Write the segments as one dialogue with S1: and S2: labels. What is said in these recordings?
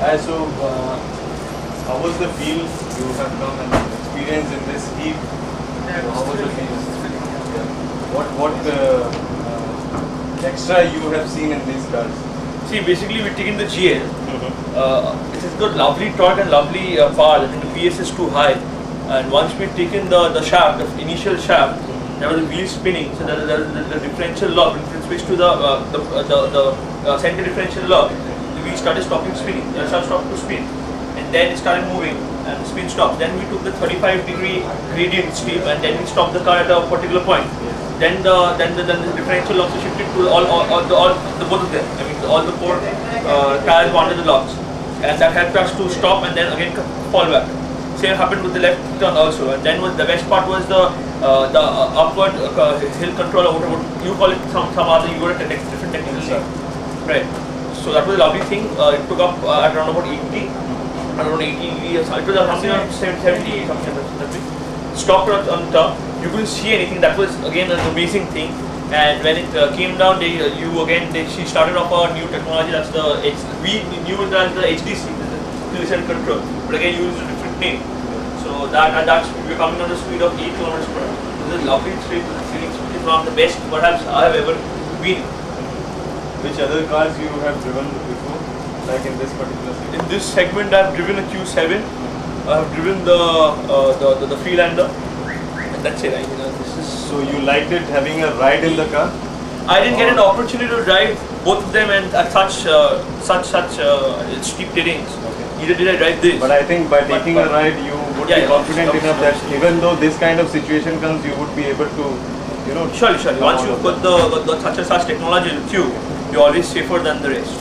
S1: How was the feel you have come and experienced in this heat? How was the feel? What extra you have seen in these cars?
S2: See, basically we're taking the GL. It has got lovely torque and lovely power. I think the PS is too high. And once we've taken the shaft, the initial shaft, there was a wheel spinning. So the differential lock, when it switched to the center differential lock, the wheel started stopping spinning. Stopped to spin, and then it started moving, and the spin stopped. Then we took the 35-degree gradient steep, and then we stopped the car at a particular point. Then the differential locks are shifted to the both of them. I mean all the four tires were under the locks, and that helped us to stop and then again fall back. Same happened with the left turn also. And then the best part was the upward hill control, or whatever you call it, some other you got a different technical name, right? So that was a lovely thing. It took up at around about 80, around 80 or something. It was something around 70, something like that. Stopped on top. You couldn't see anything. That was again an amazing thing. And when it came down, she started off a new technology. That's we knew it as the HDC, the descent control, but again used a different name. So that's we're coming on the speed of 8 kilometers per hour. This is a lovely street. It's one of the best perhaps I have ever been.
S1: Which other cars you have driven before, like in this particular segment?
S2: In this segment, I've driven a Q7. I've driven the Freelander. That's it. This is.
S1: So you liked it having a ride in the car?
S2: I didn't get an opportunity to drive both of them and at such steep terrains.
S1: Okay.
S2: Neither did I drive this.
S1: But I think by taking a ride, you would be confident enough that even though this kind of situation comes, you would be able to,
S2: Surely. Once you've got such technology with you, you're always safer than the rest.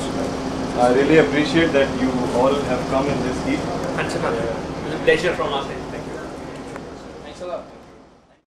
S1: I really appreciate that you all have come in this heat.
S2: Thanks a lot. It was a pleasure from our side.